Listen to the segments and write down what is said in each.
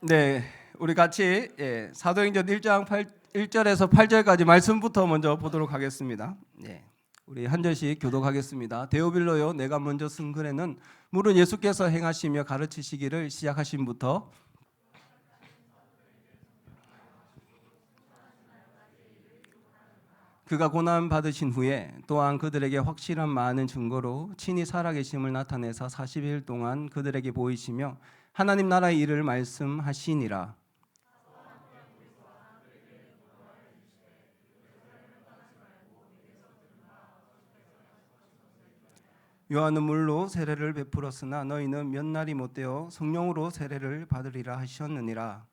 네, 우리 같이 사도행전 1장 1절에서 8절까지 말씀부터 먼저 보도록 하겠습니다. 우리 한 절씩 교독하겠습니다. 데오빌로요, 내가 먼저 쓴 글에는 물은 예수께서 행하시며 가르치시기를 시작하심부터 그가 고난 받으신 후에 또한 그들에게 확실한 많은 증거로 친히 살아계심을 나타내사 40일 동안 그들에게 보이시며 하나님 나라의 일을 말씀하시니라. 요한은 물로 세례를 베풀었으나 너희는 몇 날이 못되어 성령으로 세례를 받으리라 하셨느니라.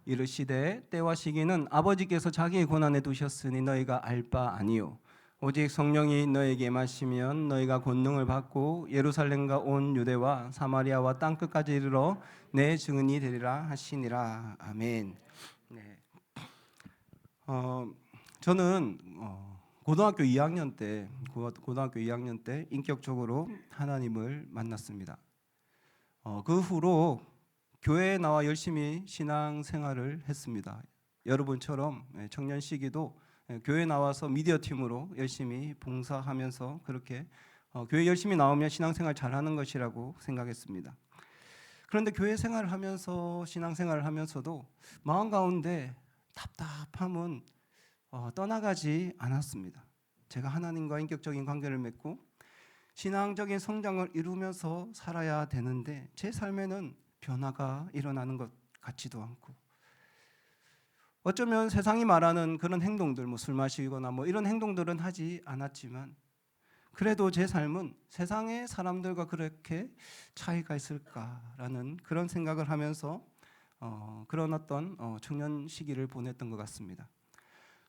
이르시되 때와 시기는 아버지께서 자기의 권한에 두셨으니 너희가 알 바 아니요 오직 성령이 너희에게 임하시면 너희가 권능을 받고 예루살렘과 온 유대와 사마리아와 땅 끝까지 이르러 내 증인이 되리라 하시니라. 아멘. 네. 저는 고등학교 2학년 때 인격적으로 하나님을 만났습니다. 그 후로 교회에 나와 열심히 신앙생활을 했습니다. 여러분처럼 청년 시기도 교회 나와서 미디어 팀으로 열심히 봉사하면서 그렇게 교회 열심히 나오면 신앙생활 잘하는 것이라고 생각했습니다. 그런데 교회 생활을 하면서 신앙생활을 하면서도 마음 가운데 답답함은 떠나가지 않았습니다. 제가 하나님과 인격적인 관계를 맺고 신앙적인 성장을 이루면서 살아야 되는데 제 삶에는 변화가 일어나는 것 같지도 않고 어쩌면 세상이 말하는 그런 행동들, 술 마시거나 이런 행동들은 하지 않았지만 그래도 제 삶은 세상의 사람들과 그렇게 차이가 있을까라는 그런 생각을 하면서 그런 어떤 청년 시기를 보냈던 것 같습니다.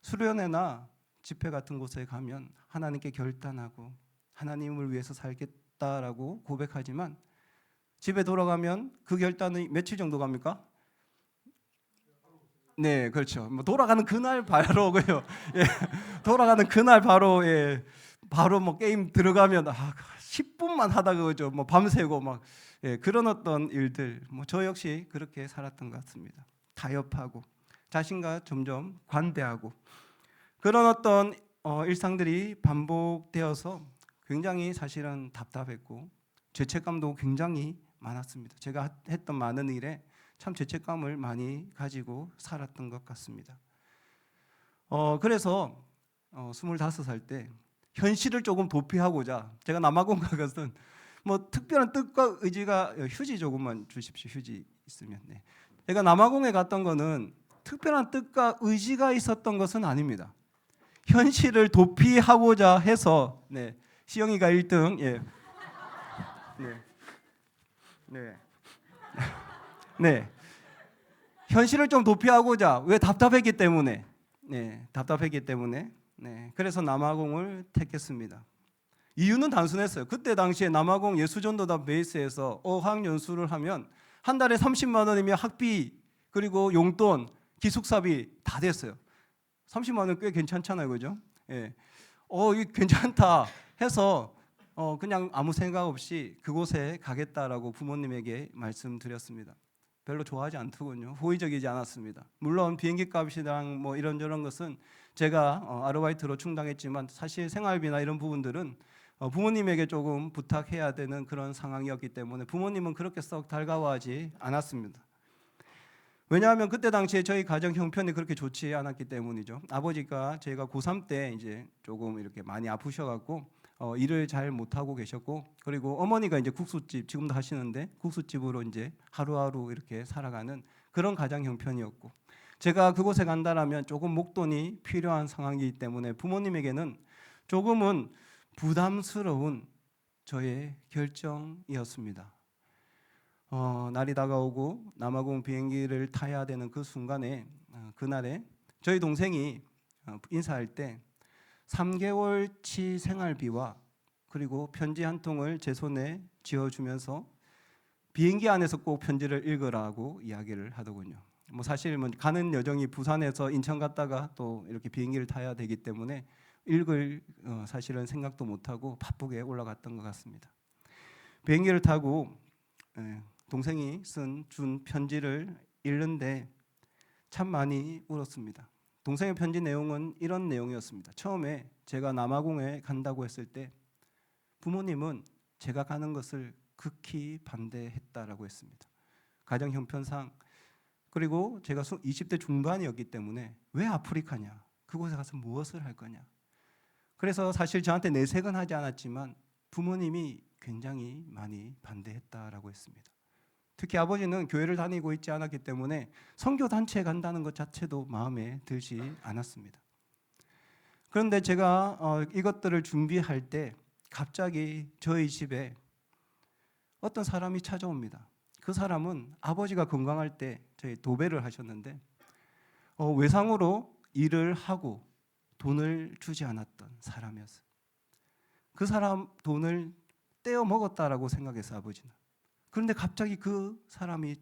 수련회나 집회 같은 곳에 가면 하나님께 결단하고 하나님을 위해서 살겠다라고 고백하지만 집에 돌아가면 그 결단이 며칠 정도 갑니까? 네, 그렇죠. 돌아가는 그날 바로고요. 돌아가는 그날 바로 바로 게임 들어가면 10분만 하다가 그죠. 밤새고 그런 어떤 일들. 저 역시 그렇게 살았던 것 같습니다. 타협하고 자신과 점점 관대하고 그런 어떤 일상들이 반복되어서 굉장히 사실은 답답했고 죄책감도 굉장히 많았습니다. 제가 했던 많은 일에 참 죄책감을 많이 가지고 살았던 것 같습니다. 그래서 25살 때 현실을 조금 도피하고자 제가 남아공 가서는 특별한 뜻과 의지가 휴지 조금만 주십시오. 휴지 있으면. 네. 제가 남아공에 갔던 거는 특별한 뜻과 의지가 있었던 것은 아닙니다. 현실을 도피하고자 해서 시영이가 1등. 네. 현실을 좀 도피하고자 왜 답답했기 때문에 그래서 남아공을 택했습니다. 이유는 단순했어요. 그때 당시에 남아공 예수전도단 베이스에서 어학연수를 하면 한 달에 30만 원이면 학비 그리고 용돈 기숙사비 다 됐어요. 30만 원 꽤 괜찮잖아요, 그죠? 이게 괜찮다 해서 그냥 아무 생각 없이 그곳에 가겠다라고 부모님에게 말씀드렸습니다. 별로 좋아하지 않더군요. 호의적이지 않았습니다. 물론 비행기 값이랑 이런저런 것은 제가 아르바이트로 충당했지만 사실 생활비나 이런 부분들은 부모님에게 조금 부탁해야 되는 그런 상황이었기 때문에 부모님은 그렇게 썩 달가워하지 않았습니다. 왜냐하면 그때 당시에 저희 가정 형편이 그렇게 좋지 않았기 때문이죠. 아버지가 제가 고3 때 이제 조금 이렇게 많이 아프셔갖고 일을 잘 못하고 계셨고 그리고 어머니가 이제 국수집 지금도 하시는데 국수집으로 이제 하루하루 이렇게 살아가는 그런 가정 형편이었고 제가 그곳에 간다라면 조금 목돈이 필요한 상황이기 때문에 부모님에게는 조금은 부담스러운 저의 결정이었습니다. 날이 다가오고 남아공 비행기를 타야 되는 그 순간에 그날에 저희 동생이 인사할 때 3개월치 생활비와 그리고 편지 한 통을 제 손에 쥐어주면서 비행기 안에서 꼭 편지를 읽으라고 이야기를 하더군요. 사실 가는 여정이 부산에서 인천 갔다가 또 이렇게 비행기를 타야 되기 때문에 읽을 사실은 생각도 못하고 바쁘게 올라갔던 것 같습니다. 비행기를 타고 동생이 준 편지를 읽는데 참 많이 울었습니다. 동생의 편지 내용은 이런 내용이었습니다. 처음에 제가 남아공에 간다고 했을 때 부모님은 제가 가는 것을 극히 반대했다라고 했습니다. 가정 형편상, 그리고 제가 20대 중반이었기 때문에 왜 아프리카냐, 그곳에 가서 무엇을 할 거냐. 그래서 사실 저한테 내색은 하지 않았지만 부모님이 굉장히 많이 반대했다라고 했습니다. 특히 아버지는 교회를 다니고 있지 않았기 때문에 선교 단체에 간다는 것 자체도 마음에 들지 않았습니다. 그런데 제가 이것들을 준비할 때 갑자기 저희 집에 어떤 사람이 찾아옵니다. 그 사람은 아버지가 건강할 때 저희 도배를 하셨는데 외상으로 일을 하고 돈을 주지 않았던 사람이었어요. 그 사람 돈을 떼어 먹었다라고 생각했어요, 아버지는. 그런데 갑자기 그 사람이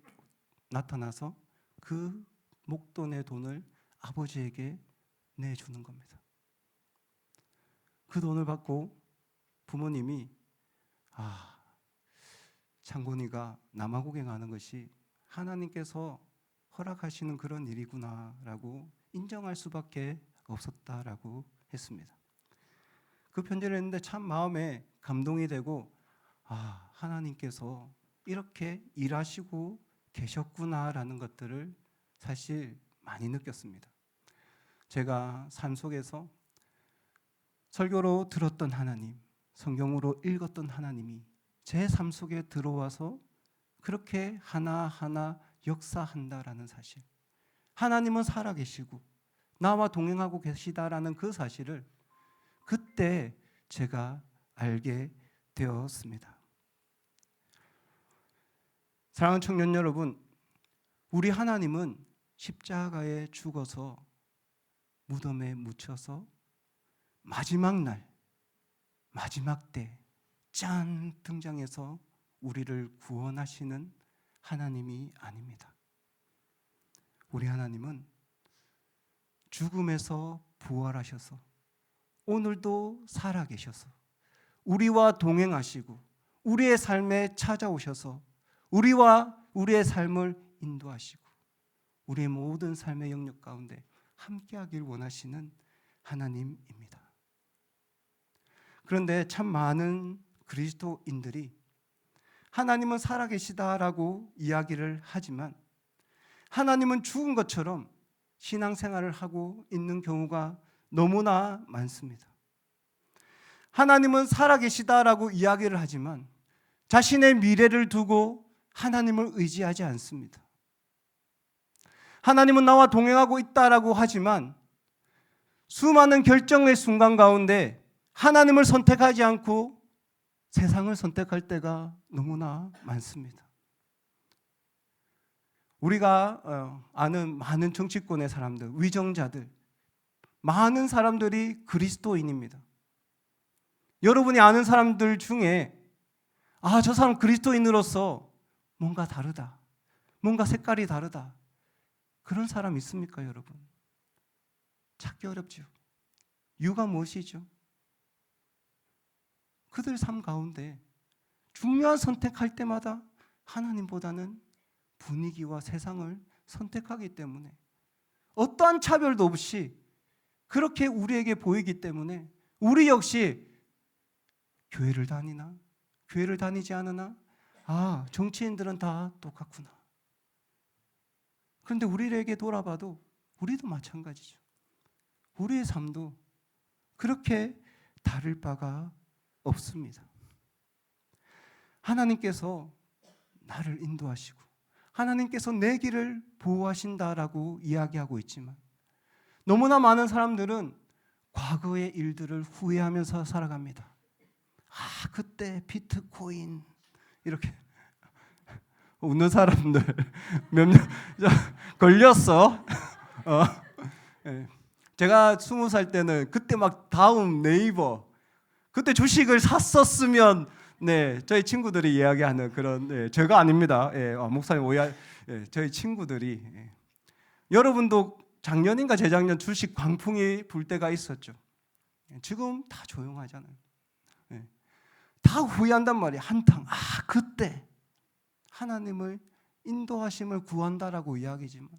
나타나서 그 목돈의 돈을 아버지에게 내주는 겁니다. 그 돈을 받고 부모님이 창곤이가 남아공에 가는 것이 하나님께서 허락하시는 그런 일이구나라고 인정할 수밖에 없었다라고 했습니다. 그 편지를 했는데 참 마음에 감동이 되고 하나님께서 이렇게 일하시고 계셨구나라는 것들을 사실 많이 느꼈습니다. 제가 삶 속에서 설교로 들었던 하나님, 성경으로 읽었던 하나님이 제 삶 속에 들어와서 그렇게 하나하나 역사한다라는 사실, 하나님은 살아계시고 나와 동행하고 계시다라는 그 사실을 그때 제가 알게 되었습니다. 사랑하는 청년 여러분, 우리 하나님은 십자가에 죽어서 무덤에 묻혀서 마지막 날, 마지막 때 짠 등장해서 우리를 구원하시는 하나님이 아닙니다. 우리 하나님은 죽음에서 부활하셔서 오늘도 살아계셔서 우리와 동행하시고 우리의 삶에 찾아오셔서 우리와 우리의 삶을 인도하시고 우리의 모든 삶의 영역 가운데 함께하길 원하시는 하나님입니다. 그런데 참 많은 그리스도인들이 하나님은 살아계시다라고 이야기를 하지만 하나님은 죽은 것처럼 신앙생활을 하고 있는 경우가 너무나 많습니다. 하나님은 살아계시다라고 이야기를 하지만 자신의 미래를 두고 하나님을 의지하지 않습니다. 하나님은 나와 동행하고 있다라고 하지만 수많은 결정의 순간 가운데 하나님을 선택하지 않고 세상을 선택할 때가 너무나 많습니다. 우리가 아는 많은 정치권의 사람들, 위정자들, 많은 사람들이 그리스도인입니다. 여러분이 아는 사람들 중에 저 사람 그리스도인으로서 뭔가 다르다, 뭔가 색깔이 다르다, 그런 사람 있습니까, 여러분? 찾기 어렵죠. 이유가 무엇이죠? 그들 삶 가운데 중요한 선택할 때마다 하나님보다는 분위기와 세상을 선택하기 때문에 어떠한 차별도 없이 그렇게 우리에게 보이기 때문에 우리 역시 교회를 다니나 교회를 다니지 않으나 정치인들은 다 똑같구나. 그런데 우리에게 돌아봐도 우리도 마찬가지죠. 우리의 삶도 그렇게 다를 바가 없습니다. 하나님께서 나를 인도하시고 하나님께서 내 길을 보호하신다라고 이야기하고 있지만 너무나 많은 사람들은 과거의 일들을 후회하면서 살아갑니다. 그때 비트코인 이렇게 웃는 사람들 몇몇 걸렸어. 제가 20살 때는 그때 막 다음 네이버 그때 주식을 샀었으면 저희 친구들이 이야기하는 그런 제가 아닙니다. 목사님 오해. 저희 친구들이 여러분도 작년인가 재작년 주식 광풍이 불 때가 있었죠. 지금 다 조용하잖아요. 다 후회한단 말이에요. 한탕. 그때 하나님을 인도하심을 구한다라고 이야기지만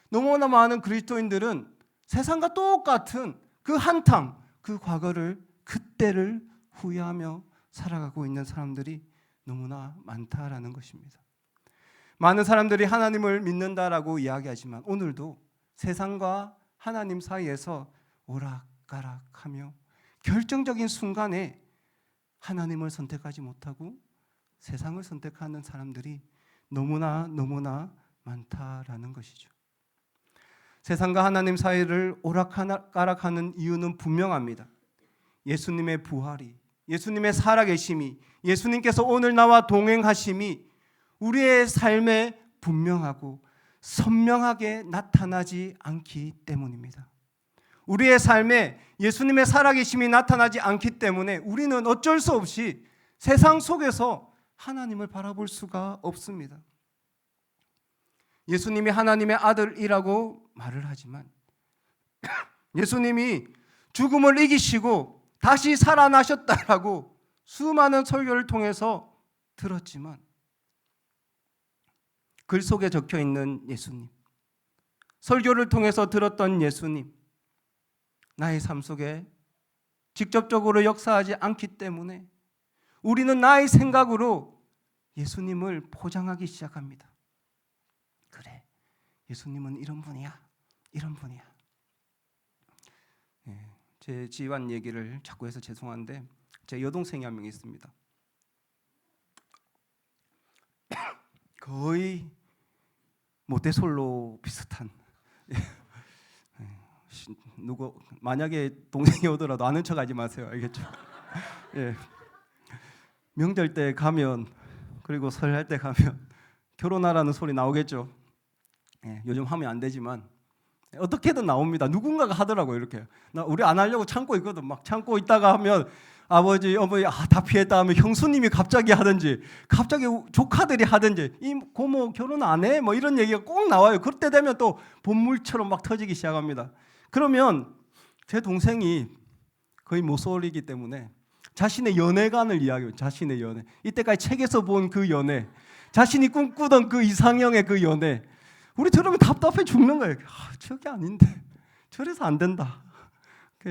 너무나 많은 그리스도인들은 세상과 똑같은 그 한탕, 그 과거를, 그때를 후회하며 살아가고 있는 사람들이 너무나 많다라는 것입니다. 많은 사람들이 하나님을 믿는다라고 이야기하지만 오늘도 세상과 하나님 사이에서 오락가락하며 결정적인 순간에 하나님을 선택하지 못하고 세상을 선택하는 사람들이 너무나 많다라는 것이죠. 세상과 하나님 사이를 오락가락하는 이유는 분명합니다. 예수님의 부활이, 예수님의 살아계심이, 예수님께서 오늘 나와 동행하심이 우리의 삶에 분명하고 선명하게 나타나지 않기 때문입니다. 우리의 삶에 예수님의 살아계심이 나타나지 않기 때문에 우리는 어쩔 수 없이 세상 속에서 하나님을 바라볼 수가 없습니다. 예수님이 하나님의 아들이라고 말을 하지만 예수님이 죽음을 이기시고 다시 살아나셨다라고 수많은 설교를 통해서 들었지만 글 속에 적혀 있는 예수님, 설교를 통해서 들었던 예수님, 나의 삶 속에 직접적으로 역사하지 않기 때문에 우리는 나의 생각으로 예수님을 포장하기 시작합니다. 그래, 예수님은 이런 분이야, 이런 분이야. 제 지완 얘기를 자꾸 해서 죄송한데 제 여동생이 한 명 있습니다. 거의 모태솔로 비슷한. 누구 만약에 동생이 오더라도 아는 척하지 마세요. 알겠죠? 예. 명절 때 가면 그리고 설날 때 가면 결혼하라는 소리 나오겠죠. 예, 요즘 하면 안 되지만 어떻게든 나옵니다. 누군가가 하더라고요. 이렇게 우리 안 하려고 참고 있거든. 막 참고 있다가 하면 아버지 어머니 다 피했다 하면 형수님이 갑자기 하든지 갑자기 조카들이 하든지 이 고모 결혼 안 해? 뭐 이런 얘기가 꼭 나와요. 그때 되면 또 본물처럼 막 터지기 시작합니다. 그러면 제 동생이 거의 모쏠이기 때문에 자신의 연애관을 이야기해요. 자신의 연애. 이때까지 책에서 본 그 연애, 자신이 꿈꾸던 그 이상형의 그 연애. 우리 들으면 답답해 죽는 거예요. 저게 아닌데 저래서 안 된다.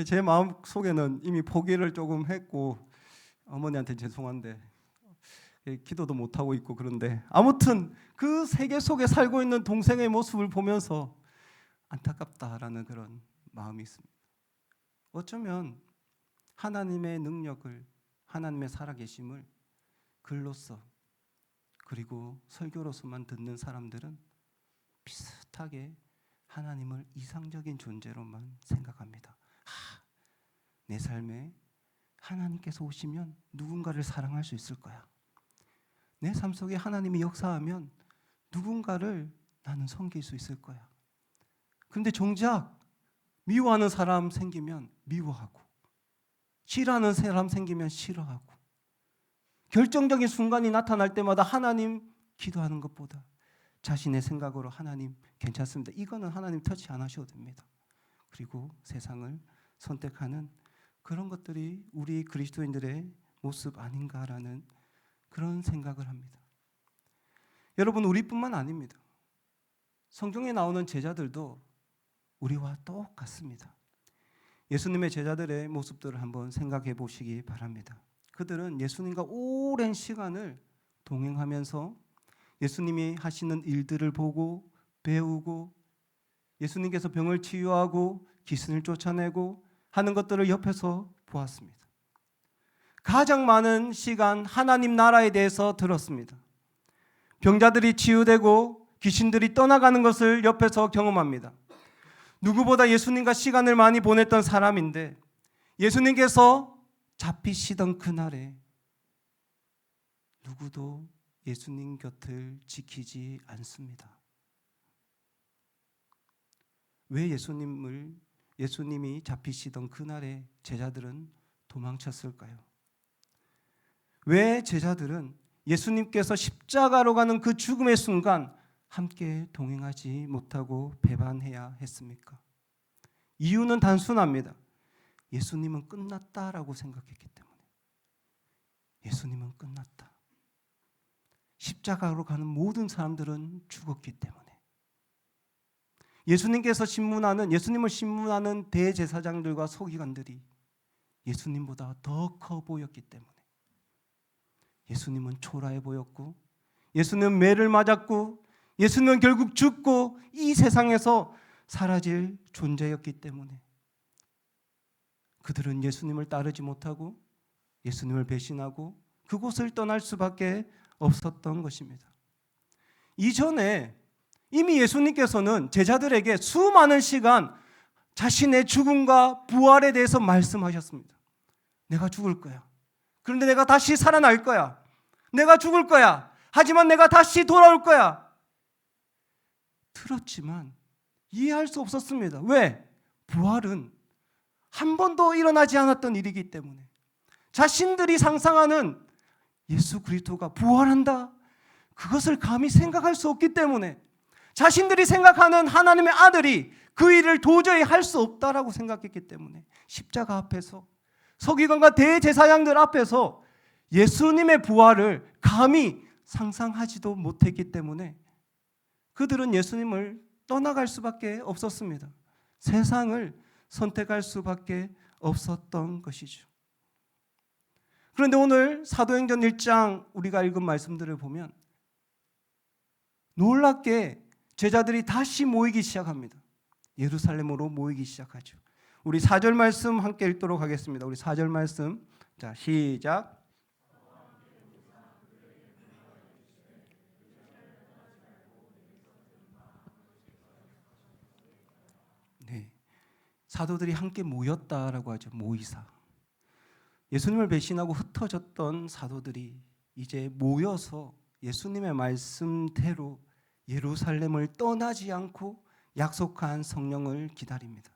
제 마음 속에는 이미 포기를 조금 했고 어머니한테 죄송한데 기도도 못 하고 있고 그런데 아무튼 그 세계 속에 살고 있는 동생의 모습을 보면서 안타깝다라는 그런 마음이 있습니다. 어쩌면 하나님의 능력을, 하나님의 살아계심을 글로써 그리고 설교로서만 듣는 사람들은 비슷하게 하나님을 이상적인 존재로만 생각합니다. 내 삶에 하나님께서 오시면 누군가를 사랑할 수 있을 거야. 내 삶 속에 하나님이 역사하면 누군가를 나는 섬길 수 있을 거야. 근데 정작 미워하는 사람 생기면 미워하고 싫어하는 사람 생기면 싫어하고 결정적인 순간이 나타날 때마다 하나님 기도하는 것보다 자신의 생각으로 하나님 괜찮습니다. 이거는 하나님 터치 안 하셔도 됩니다. 그리고 세상을 선택하는 그런 것들이 우리 그리스도인들의 모습 아닌가라는 그런 생각을 합니다. 여러분, 우리뿐만 아닙니다. 성경에 나오는 제자들도 우리와 똑같습니다. 예수님의 제자들의 모습들을 한번 생각해 보시기 바랍니다. 그들은 예수님과 오랜 시간을 동행하면서 예수님이 하시는 일들을 보고 배우고 예수님께서 병을 치유하고 귀신을 쫓아내고 하는 것들을 옆에서 보았습니다. 가장 많은 시간 하나님 나라에 대해서 들었습니다. 병자들이 치유되고 귀신들이 떠나가는 것을 옆에서 경험합니다. 누구보다 예수님과 시간을 많이 보냈던 사람인데 예수님께서 잡히시던 그날에 누구도 예수님 곁을 지키지 않습니다. 왜 예수님이 잡히시던 그날에 제자들은 도망쳤을까요? 왜 제자들은 예수님께서 십자가로 가는 그 죽음의 순간 함께 동행하지 못하고 배반해야 했습니까? 이유는 단순합니다. 예수님은 끝났다라고 생각했기 때문에. 예수님은 끝났다. 십자가로 가는 모든 사람들은 죽었기 때문에. 예수님을 신문하는 대제사장들과 서기관들이 예수님보다 더 커 보였기 때문에. 예수님은 초라해 보였고, 예수님은 매를 맞았고, 예수님은 결국 죽고 이 세상에서 사라질 존재였기 때문에 그들은 예수님을 따르지 못하고 예수님을 배신하고 그곳을 떠날 수밖에 없었던 것입니다. 이전에 이미 예수님께서는 제자들에게 수많은 시간 자신의 죽음과 부활에 대해서 말씀하셨습니다. 내가 죽을 거야. 그런데 내가 다시 살아날 거야. 내가 죽을 거야. 하지만 내가 다시 돌아올 거야. 들었지만 이해할 수 없었습니다. 왜? 부활은 한 번도 일어나지 않았던 일이기 때문에. 자신들이 상상하는 예수 그리스도가 부활한다, 그것을 감히 생각할 수 없기 때문에, 자신들이 생각하는 하나님의 아들이 그 일을 도저히 할 수 없다라고 생각했기 때문에 십자가 앞에서, 서기관과 대제사장들 앞에서 예수님의 부활을 감히 상상하지도 못했기 때문에 그들은 예수님을 떠나갈 수밖에 없었습니다. 세상을 선택할 수밖에 없었던 것이죠. 그런데 오늘 사도행전 1장 우리가 읽은 말씀들을 보면 놀랍게 제자들이 다시 모이기 시작합니다. 예루살렘으로 모이기 시작하죠. 우리 4절 말씀 함께 읽도록 하겠습니다. 우리 4절 말씀, 자 시작. 네, 사도들이 함께 모였다라고 하죠. 모이사. 예수님을 배신하고 흩어졌던 사도들이 이제 모여서 예수님의 말씀대로 예루살렘을 떠나지 않고 약속한 성령을 기다립니다.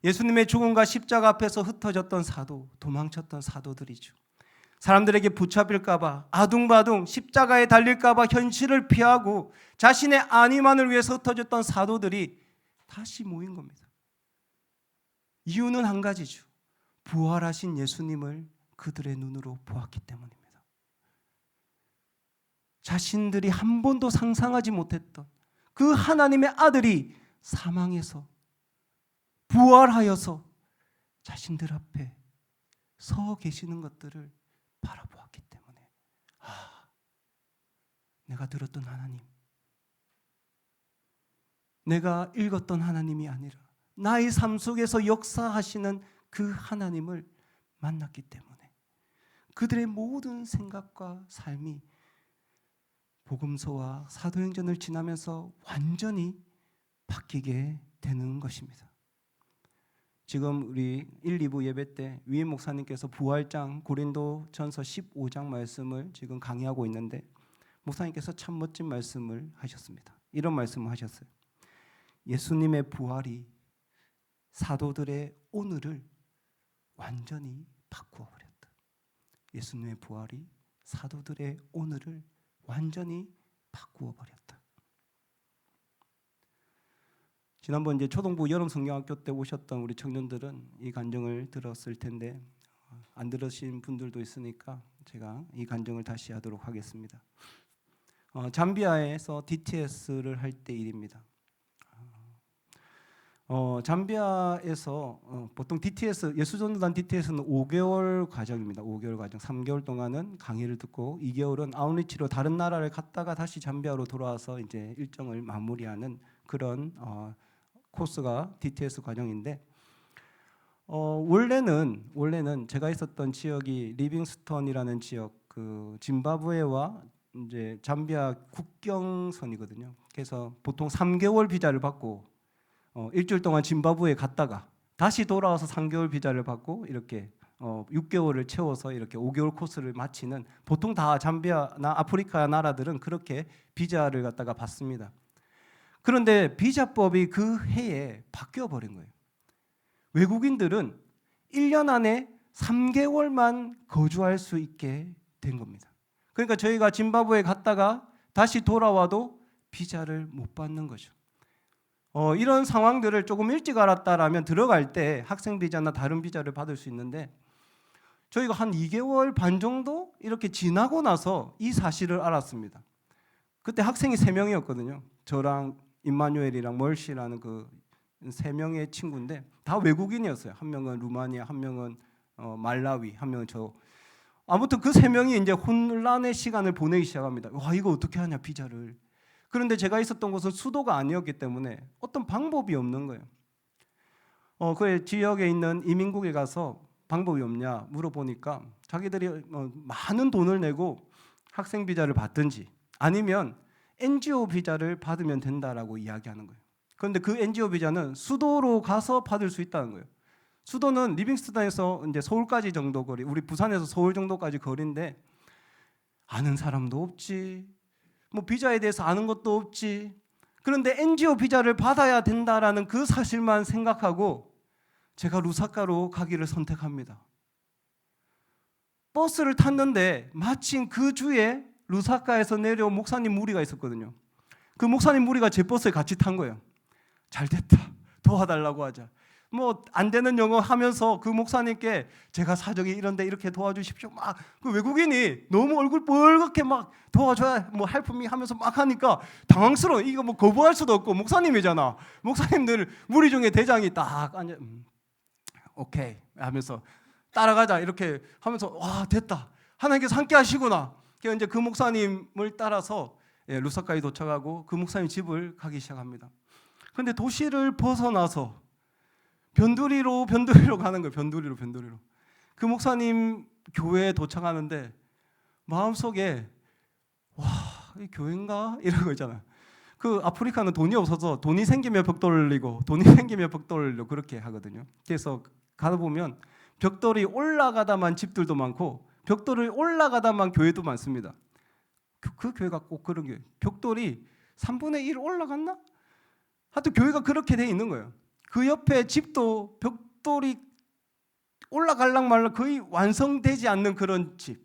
예수님의 죽음과 십자가 앞에서 흩어졌던 사도, 도망쳤던 사도들이죠. 사람들에게 붙잡힐까 봐, 아둥바둥 십자가에 달릴까 봐 현실을 피하고 자신의 안위만을 위해서 흩어졌던 사도들이 다시 모인 겁니다. 이유는 한 가지죠. 부활하신 예수님을 그들의 눈으로 보았기 때문입니다. 자신들이 한 번도 상상하지 못했던 그 하나님의 아들이 사망해서 부활하여서 자신들 앞에 서 계시는 것들을 바라보았기 때문에, 내가 들었던 하나님, 내가 읽었던 하나님이 아니라 나의 삶 속에서 역사하시는 그 하나님을 만났기 때문에 그들의 모든 생각과 삶이 복음서와 사도행전을 지나면서 완전히 바뀌게 되는 것입니다. 지금 우리 1, 2부 예배 때 위임 목사님께서 부활장 고린도전서 15장 말씀을 지금 강의하고 있는데 목사님께서 참 멋진 말씀을 하셨습니다. 이런 말씀을 하셨어요. 예수님의 부활이 사도들의 오늘을 완전히 바꾸어 버렸다. 예수님의 부활이 사도들의 오늘을 완전히 바꾸어 버렸다. 지난번 이제 초동부 여름 성경학교 때 오셨던 우리 청년들은 이 간증을 들었을 텐데 안 들으신 분들도 있으니까 제가 이 간증을 다시 하도록 하겠습니다. 잠비아에서 DTS를 할 때 일입니다. 잠비아에서 보통 DTS, 예수전도단 DTS는 5개월 과정입니다. 5개월 과정. 3개월 동안은 강의를 듣고 2개월은 아웃리치로 다른 나라를 갔다가 다시 잠비아로 돌아와서 이제 일정을 마무리하는 그런 코스가 DTS 과정인데, 원래는 제가 있었던 지역이 리빙스턴이라는 지역, 그 짐바브웨와 이제 잠비아 국경선이거든요. 그래서 보통 3개월 비자를 받고 일주일 동안 짐바브웨에 갔다가 다시 돌아와서 3개월 비자를 받고 이렇게 6개월을 채워서 이렇게 5개월 코스를 마치는, 보통 다 잠비아나 아프리카 나라들은 그렇게 비자를 갖다가 받습니다. 그런데 비자법이 그 해에 바뀌어 버린 거예요. 외국인들은 1년 안에 3개월만 거주할 수 있게 된 겁니다. 그러니까 저희가 짐바브웨에 갔다가 다시 돌아와도 비자를 못 받는 거죠. 이런 상황들을 조금 일찍 알았다라면 들어갈 때 학생 비자나 다른 비자를 받을 수 있는데 저희가 한 2개월 반 정도 이렇게 지나고 나서 이 사실을 알았습니다. 그때 학생이 3명이었거든요. 저랑 임마누엘이랑 멀시라는 그 3명의 친구인데 다 외국인이었어요. 한 명은 루마니아, 한 명은 말라위, 한 명은 저. 아무튼 그 3명이 이제 혼란의 시간을 보내기 시작합니다. 와, 이거 어떻게 하냐, 비자를. 그런데 제가 있었던 곳은 수도가 아니었기 때문에 어떤 방법이 없는 거예요. 그 지역에 있는 이민국에 가서 방법이 없냐 물어보니까 자기들이 많은 돈을 내고 학생 비자를 받든지 아니면 NGO 비자를 받으면 된다라고 이야기하는 거예요. 그런데 그 NGO 비자는 수도로 가서 받을 수 있다는 거예요. 수도는 리빙스턴에서 이제 서울까지 정도 거리, 우리 부산에서 서울 정도까지 거리인데 아는 사람도 없지, 뭐 비자에 대해서 아는 것도 없지. 그런데 NGO 비자를 받아야 된다라는 그 사실만 생각하고 제가 루사카로 가기를 선택합니다. 버스를 탔는데 마침 그 주에 루사카에서 내려온 목사님 무리가 있었거든요. 그 목사님 무리가 제 버스에 같이 탄 거예요. 잘 됐다, 도와달라고 하자. 뭐 안 되는 영어 하면서 그 목사님께 제가 사정이 이런데 이렇게 도와주십시오. 막 그 외국인이 너무 얼굴 뻘겋게 막 도와줘야 뭐 할품이 하면서 막 하니까 당황스러워. 이거 뭐 거부할 수도 없고 목사님이잖아. 목사님들 무리 중에 대장이 딱 앉아 오케이 하면서 따라가자 이렇게 하면서 와 됐다. 하나님께서 함께 하시구나. 그래서 이제 그 목사님을 따라서 루사카에 도착하고 그 목사님 집을 가기 시작합니다. 그런데 도시를 벗어나서 변두리로 가는 거예요. 변두리로. 그 목사님 교회에 도착하는데 마음속에 와, 이 교회인가? 이런 거 있잖아요. 그 아프리카는 돈이 없어서 돈이 생기면 벽돌 올리고 돈이 생기면 벽돌 올리고 그렇게 하거든요. 그래서 가다 보면 벽돌이 올라가다만 집들도 많고 벽돌이 올라가다만 교회도 많습니다. 그 교회가 꼭 그런 교회. 벽돌이 3분의 1 올라갔나? 하여튼 교회가 그렇게 돼 있는 거예요. 그 옆에 집도 벽돌이 올라갈랑 말랑 거의 완성되지 않는 그런 집.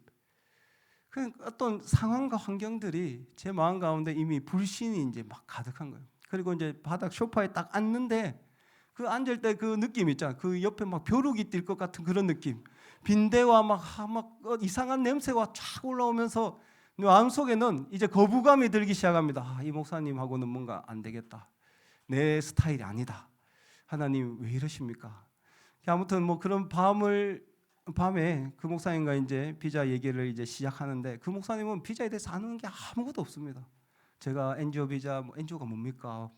어떤 상황과 환경들이 제 마음 가운데 이미 불신이 이제 막 가득한 거예요. 그리고 이제 바닥 소파에 딱 앉는데 그 앉을 때 그 느낌 있잖아. 그 옆에 막 벼룩이 뛸 것 같은 그런 느낌. 빈대와 막 이상한 냄새가 쫙 올라오면서 마음속에는 이제 거부감이 들기 시작합니다. 이 목사님하고는 뭔가 안 되겠다. 내 스타일이 아니다. 하나님 왜 이러십니까? 아무튼 뭐 그런 밤에 그 목사님과 이제 비자 얘기를 이제 시작하는데 그 목사님은 비자에 대해서 아는 게 아무것도 없습니다. 제가 NGO 비자, NGO가 뭡니까?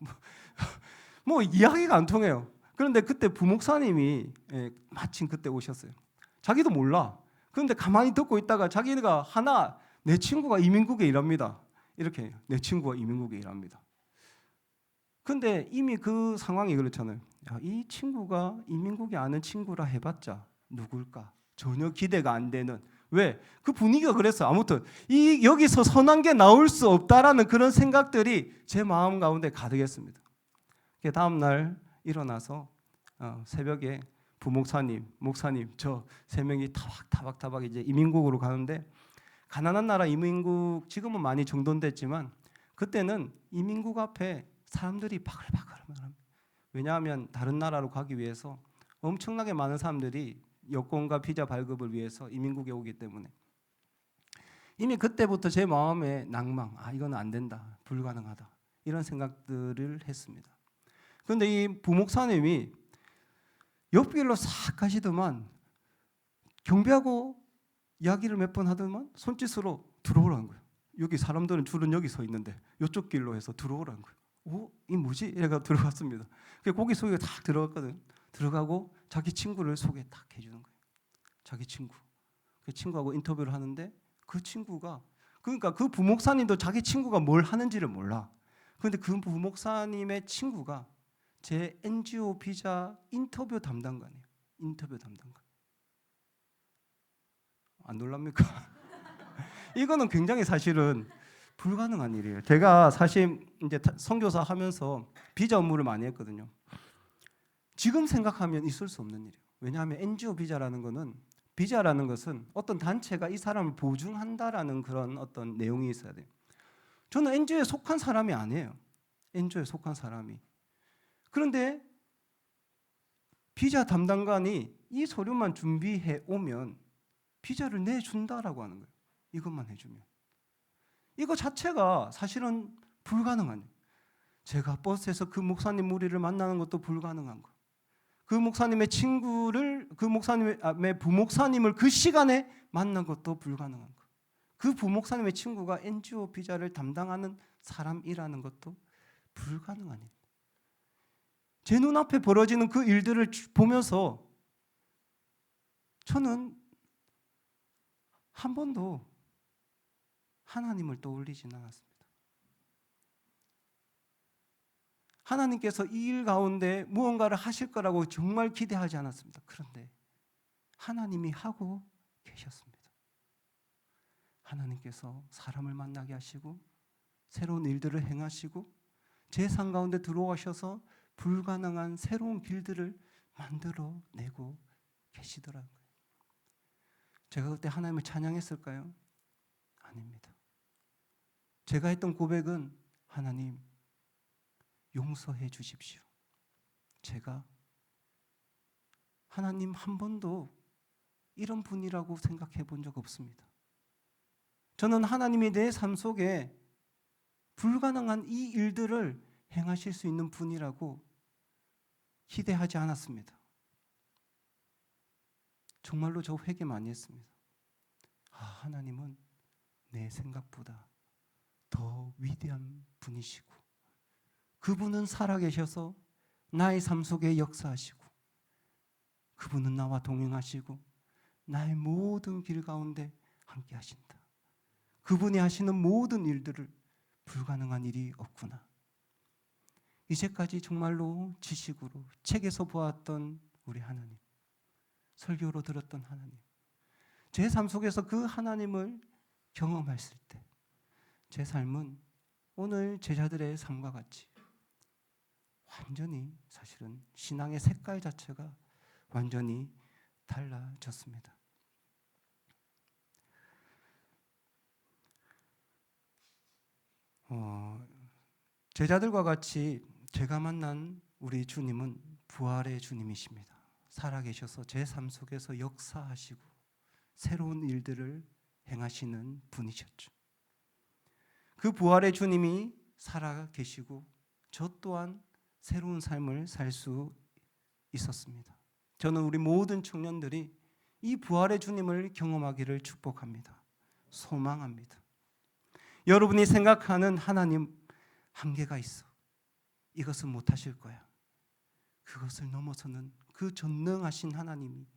뭐 이야기가 안 통해요. 그런데 그때 부목사님이 마침 그때 오셨어요. 자기도 몰라. 그런데 가만히 듣고 있다가 자기가 내 친구가 이민국에 일합니다. 이렇게 내 친구가 이민국에 일합니다. 근데 이미 그 상황이 그렇잖아요. 야, 이 친구가 이민국에 아는 친구라 해봤자 누굴까? 전혀 기대가 안 되는. 왜? 그 분위기가 그랬어. 아무튼 여기서 선한 게 나올 수 없다라는 그런 생각들이 제 마음 가운데 가득했습니다. 다음 날 일어나서 새벽에 부목사님, 목사님 저 3명이 타박타박 이제 이민국으로 가는데 가난한 나라 이민국 지금은 많이 정돈됐지만 그때는 이민국 앞에 사람들이 바글바글합니다. 왜냐하면 다른 나라로 가기 위해서 엄청나게 많은 사람들이 여권과 비자 발급을 위해서 이민국에 오기 때문에 이미 그때부터 제 마음에 낭망, 이건 안 된다, 불가능하다 이런 생각들을 했습니다. 그런데 이 부목사님이 옆길로 싹 가시더만 경배하고 이야기를 몇 번 하더만 손짓으로 들어오라는 거예요. 여기 사람들은 줄은 여기 서 있는데 이쪽 길로 해서 들어오라는 거예요. 이 뭐지? 이래가 들어갔습니다. 고기 속에 딱 들어갔거든. 들어가고 자기 친구를 소개 딱 해주는 거예요. 자기 친구. 그 친구하고 인터뷰를 하는데 그 친구가 그러니까 그 부목사님도 자기 친구가 뭘 하는지를 몰라. 그런데 그 부목사님의 친구가 제 NGO 비자 인터뷰 담당관이에요. 인터뷰 담당관. 안 놀랍니까? 이거는 굉장히 사실은 불가능한 일이에요. 제가 사실 이제 선교사 하면서 비자 업무를 많이 했거든요. 지금 생각하면 있을 수 없는 일이에요. 왜냐하면 NGO 비자라는 것은 어떤 단체가 이 사람을 보증한다라는 그런 어떤 내용이 있어야 돼요. 저는 NGO에 속한 사람이 아니에요. NGO에 속한 사람이. 그런데 비자 담당관이 이 서류만 준비해 오면 비자를 내준다라고 하는 거예요. 이것만 해주면. 이거 자체가 사실은 불가능한 거예요. 제가 버스에서 그 목사님 무리를 만나는 것도 불가능한 거. 그 목사님의 친구를, 그 목사님의 부목사님을 그 시간에 만난 것도 불가능한 거. 그 부목사님의 친구가 NGO 비자를 담당하는 사람이라는 것도 불가능한 일. 제 눈앞에 벌어지는 그 일들을 보면서 저는 한 번도 하나님을 떠올리지는 않았습니다. 하나님께서 이 일 가운데 무언가를 하실 거라고 정말 기대하지 않았습니다. 그런데 하나님이 하고 계셨습니다. 하나님께서 사람을 만나게 하시고 새로운 일들을 행하시고 제 삶 가운데 들어오셔서 불가능한 새로운 길들을 만들어내고 계시더라고요. 제가 그때 하나님을 찬양했을까요? 아닙니다. 제가 했던 고백은 하나님 용서해 주십시오. 제가 하나님 한 번도 이런 분이라고 생각해 본 적 없습니다. 저는 하나님이 내 삶 속에 불가능한 이 일들을 행하실 수 있는 분이라고 기대하지 않았습니다. 정말로 저 회개 많이 했습니다. 하나님은 내 생각보다 더 위대한 분이시고 그분은 살아계셔서 나의 삶 속에 역사하시고 그분은 나와 동행하시고 나의 모든 길 가운데 함께 하신다. 그분이 하시는 모든 일들을 불가능한 일이 없구나. 이제까지 정말로 지식으로 책에서 보았던 우리 하나님, 설교로 들었던 하나님, 제 삶 속에서 그 하나님을 경험했을 때 제 삶은 오늘 제자들의 삶과 같이 완전히 사실은 신앙의 색깔 자체가 완전히 달라졌습니다. 제자들과 같이 제가 만난 우리 주님은 부활의 주님이십니다. 살아계셔서 제 삶 속에서 역사하시고 새로운 일들을 행하시는 분이셨죠. 그 부활의 주님이 살아계시고 저 또한 새로운 삶을 살 수 있었습니다. 저는 우리 모든 청년들이 이 부활의 주님을 경험하기를 축복합니다. 소망합니다. 여러분이 생각하는 하나님 한계가 있어. 이것은 못하실 거야. 그것을 넘어서는 그 전능하신 하나님이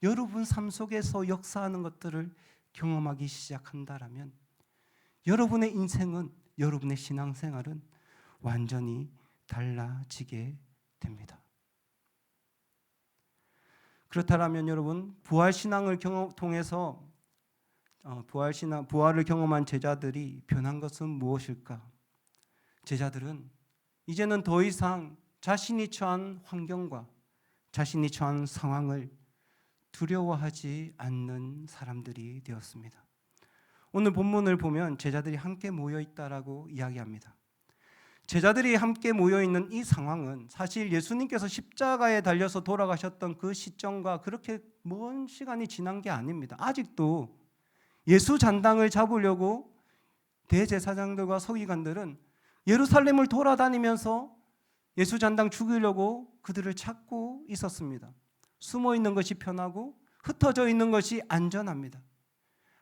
여러분 삶 속에서 역사하는 것들을 경험하기 시작한다라면 여러분의 인생은, 여러분의 신앙생활은 완전히 달라지게 됩니다. 그렇다면 여러분, 부활신앙을 통해서 부활을 경험한 제자들이 변한 것은 무엇일까? 제자들은 이제는 더 이상 자신이 처한 환경과 자신이 처한 상황을 두려워하지 않는 사람들이 되었습니다. 오늘 본문을 보면 제자들이 함께 모여 있다라고 이야기합니다. 제자들이 함께 모여 있는 이 상황은 사실 예수님께서 십자가에 달려서 돌아가셨던 그 시점과 그렇게 먼 시간이 지난 게 아닙니다. 아직도 예수 잔당을 잡으려고 대제사장들과 서기관들은 예루살렘을 돌아다니면서 예수 잔당 죽이려고 그들을 찾고 있었습니다. 숨어 있는 것이 편하고 흩어져 있는 것이 안전합니다.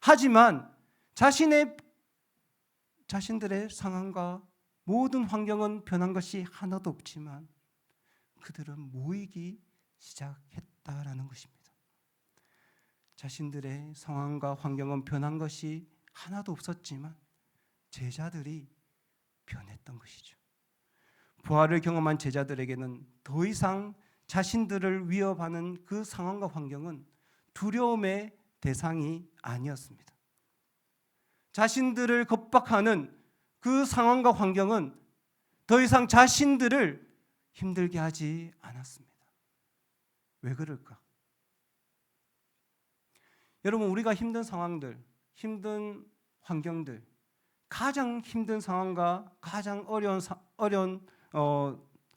하지만 자신들의 상황과 모든 환경은 변한 것이 하나도 없지만 그들은 모이기 시작했다라는 것입니다. 자신들의 상황과 환경은 변한 것이 하나도 없었지만 제자들이 변했던 것이죠. 부활을 경험한 제자들에게는 더 이상 자신들을 위협하는 그 상황과 환경은 두려움의 대상이 아니었습니다. 자신들을 겁박하는 그 상황과 환경은 더 이상 자신들을 힘들게 하지 않았습니다. 왜 그럴까? 여러분, 우리가 힘든 상황들, 힘든 환경들, 가장 힘든 상황과 가장 어려운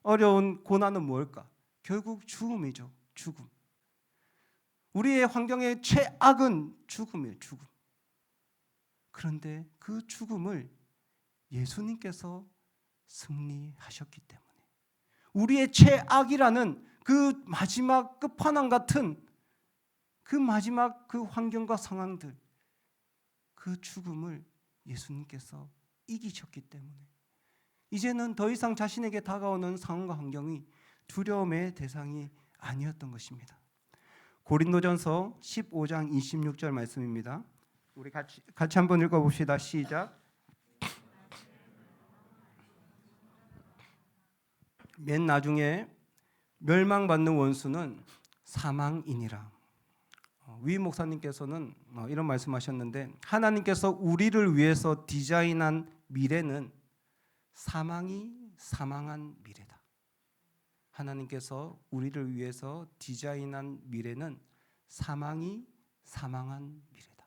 어려운 고난은 뭘까? 결국 죽음이죠. 죽음. 우리의 환경의 최악은 죽음이에요. 죽음. 그런데 그 죽음을 예수님께서 승리하셨기 때문에 우리의 최악이라는 그 마지막 끝판왕 같은 그 마지막 그 환경과 상황들, 그 죽음을 예수님께서 이기셨기 때문에 이제는 더 이상 자신에게 다가오는 상황과 환경이 두려움의 대상이 아니었던 것입니다. 고린도전서 15장 26절 말씀입니다. 우리 같이 한번 읽어봅시다. 시작. 맨 나중에 멸망받는 원수는 사망이니라. 위 목사님께서는 이런 말씀하셨는데, 하나님께서 우리를 위해서 디자인한 미래는 사망이 사망한 미래다. 하나님께서 우리를 위해서 디자인한 미래는 사망이 사망한 미래다.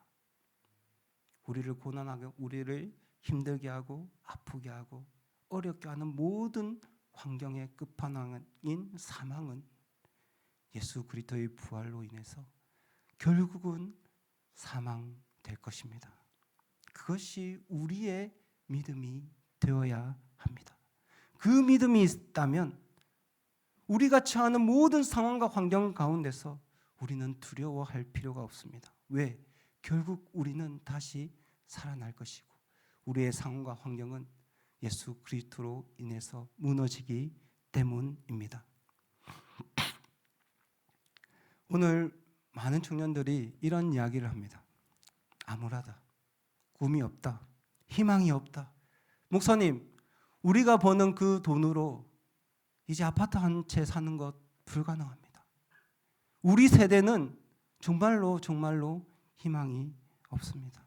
우리를 고난하게, 우리를 힘들게 하고 아프게 하고 어렵게 하는 모든 환경의 끝판왕인 사망은 예수 그리스도의 부활로 인해서 결국은 사망될 것입니다. 그것이 우리의 믿음이 되어야 합니다. 그 믿음이 있다면 우리가 처하는 모든 상황과 환경 가운데서 우리는 두려워할 필요가 없습니다. 왜? 결국 우리는 다시 살아날 것이고 우리의 상황과 환경은 예수 그리스도로 인해서 무너지기 때문입니다. 오늘 많은 청년들이 이런 이야기를 합니다. 암울하다. 꿈이 없다. 희망이 없다. 목사님, 우리가 버는 그 돈으로 이제 아파트 한 채 사는 것 불가능합니다. 우리 세대는 정말로 희망이 없습니다.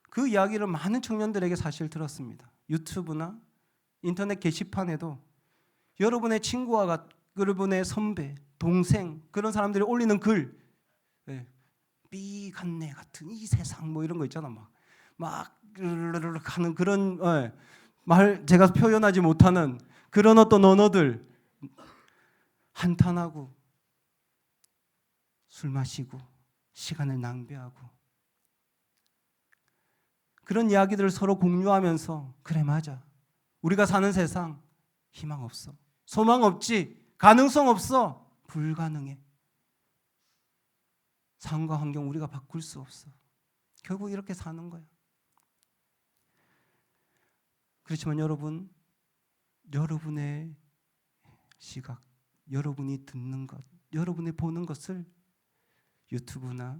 그 이야기를 많은 청년들에게 사실 들었습니다. 유튜브나 인터넷 게시판에도 여러분의 친구와 여러분의 선배, 동생 그런 사람들이 올리는 글, 삐갔네 같은 이 세상 뭐 이런 거 있잖아. 막 하는 그런 말 제가 표현하지 못하는 그런 어떤 언어들, 한탄하고 술 마시고 시간을 낭비하고 그런 이야기들을 서로 공유하면서 그래 맞아. 우리가 사는 세상 희망 없어. 소망 없지. 가능성 없어. 불가능해. 상황과 환경 우리가 바꿀 수 없어. 결국 이렇게 사는 거야. 그렇지만 여러분, 여러분의 시각, 여러분이 듣는 것, 여러분이 보는 것을 유튜브나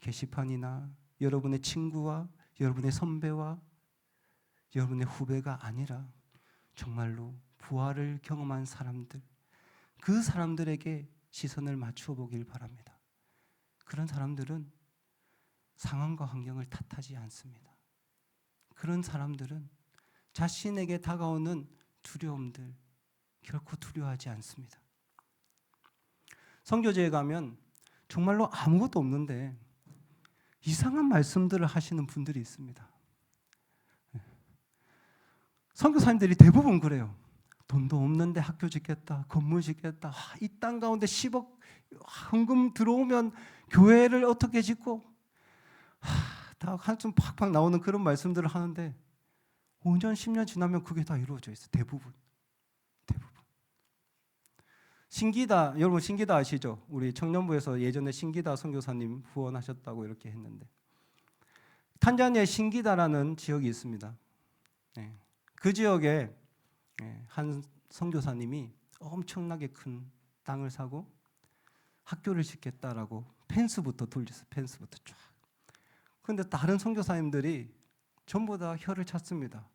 게시판이나 여러분의 친구와 여러분의 선배와 여러분의 후배가 아니라 정말로 부활을 경험한 사람들, 그 사람들에게 시선을 맞추어 보길 바랍니다. 그런 사람들은 상황과 환경을 탓하지 않습니다. 그런 사람들은 자신에게 다가오는 두려움들 결코 두려워하지 않습니다. 선교제에 가면 정말로 아무것도 없는데 이상한 말씀들을 하시는 분들이 있습니다. 선교사님들이 대부분 그래요. 돈도 없는데 학교 짓겠다, 건물 짓겠다, 이 땅 가운데 10억 헌금 들어오면 교회를 어떻게 짓고, 다 한숨 팍팍 나오는 그런 말씀들을 하는데 5년, 10년 지나면 그게 다 이루어져 있어요. 대부분. 신기다, 여러분 신기다 아시죠? 우리 청년부에서 예전에 신기다 선교사님 후원하셨다고 이렇게 했는데, 탄자니아의 신기다라는 지역이 있습니다. 그 지역에 한 선교사님이 엄청나게 큰 땅을 사고 학교를 짓겠다라고 펜스부터 돌렸어요. 펜스부터 쫙. 그런데 다른 선교사님들이 전부 다 혀를 찼습니다.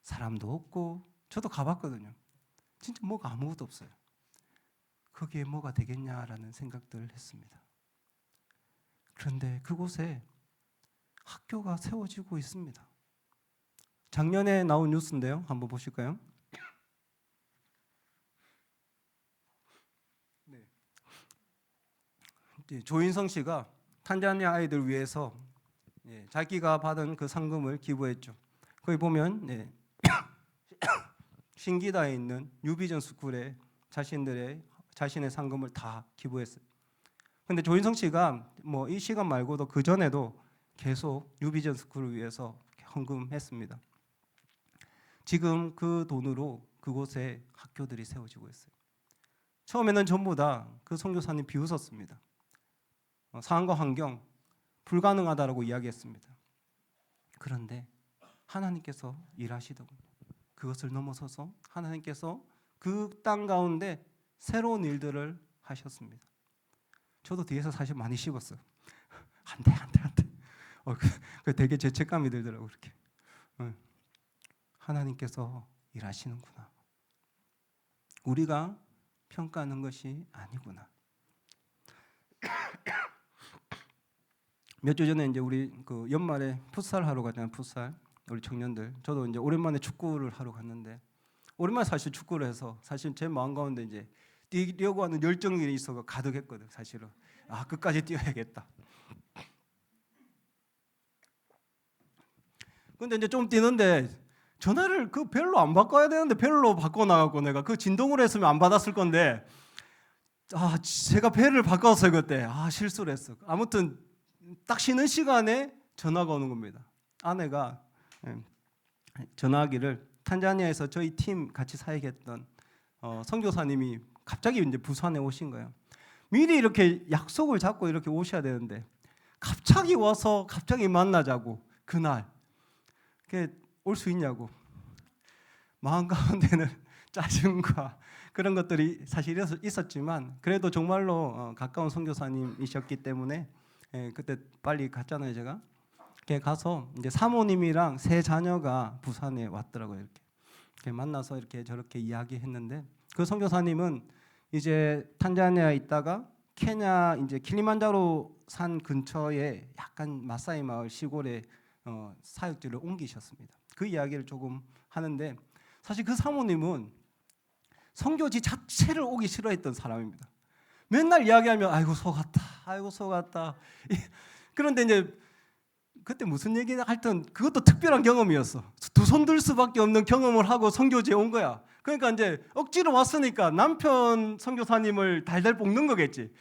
사람도 없고, 저도 가봤거든요. 진짜 뭐가 아무것도 없어요. 거기에 뭐가 되겠냐라는 생각들을 했습니다. 그런데 그곳에 학교가 세워지고 있습니다. 작년에 나온 뉴스인데요. 한번 보실까요? 네. 조인성 씨가 탄자니아 아이들 위해서 자기가 받은 그 상금을 기부했죠. 거기 보면 신기다에 있는 뉴비전 스쿨에 자신의 상금을 다 기부했어요. 근데 조인성 씨가 뭐 이 시간 말고도 그 전에도 계속 뉴비전 스쿨을 위해서 헌금했습니다. 지금 그 돈으로 그곳에 학교들이 세워지고 있어요. 처음에는 전부 다 그 선교사님 비웃었습니다. 상황과 환경 불가능하다라고 이야기했습니다. 그런데 하나님께서 일하시더군요. 그것을 넘어서서 하나님께서 그 땅 가운데 새로운 일들을 하셨습니다. 저도 뒤에서 사실 많이 씹었어요. 안 돼. 그 되게 죄책감이 들더라고요. 그렇게. 하나님께서 일하시는구나. 우리가 평가하는 것이 아니구나. 몇 주 전에 이제 우리 그 연말에 풋살 하러 갔잖아요. 풋살. 우리 청년들. 저도 이제 오랜만에 축구를 하러 갔는데 오랜만에 사실 축구를 해서 사실 제 마음 가운데 이제 뛰려고 하는 열정이 있어서 가득했거든. 사실은 끝까지 뛰어야겠다. 근데 이제 좀 뛰는데 전화를 그 벨로 안 바꿔야 되는데 벨로 바꿔 나가고 내가 그 진동으로 했으면 안 받았을 건데 제가 벨을 바꿨어요 그때. 실수를 했어. 아무튼 딱 쉬는 시간에 전화가 오는 겁니다. 아내가 전화하기를 탄자니아에서 저희 팀 같이 사역했던 선교사님이 갑자기 이제 부산에 오신 거예요. 미리 이렇게 약속을 잡고 이렇게 오셔야 되는데 갑자기 와서 갑자기 만나자고 그날 올 수 있냐고. 마음 가운데는 짜증과 그런 것들이 사실 있었지만 그래도 정말로 가까운 선교사님이셨기 때문에 그때 빨리 갔잖아요. 제가 가서 이제 사모님이랑 세 자녀가 부산에 왔더라고요. 이렇게 만나서 이렇게 저렇게 이야기했는데 그 선교사님은 이제 탄자니아에 있다가 케냐 이제 킬리만자로 산 근처에 약간 마사이 마을 시골에 사역지를 옮기셨습니다. 그 이야기를 조금 하는데 사실 그 사모님은 선교지 자체를 오기 싫어했던 사람입니다. 맨날 이야기하면 아이고 속았다. 그런데 이제 그때 무슨 얘기를 하여튼 그것도 특별한 경험이었어. 두 손 들 수밖에 없는 경험을 하고 선교지에 온 거야. 그러니까 이제 억지로 왔으니까 남편 선교사님을 달달 볶는 거겠지.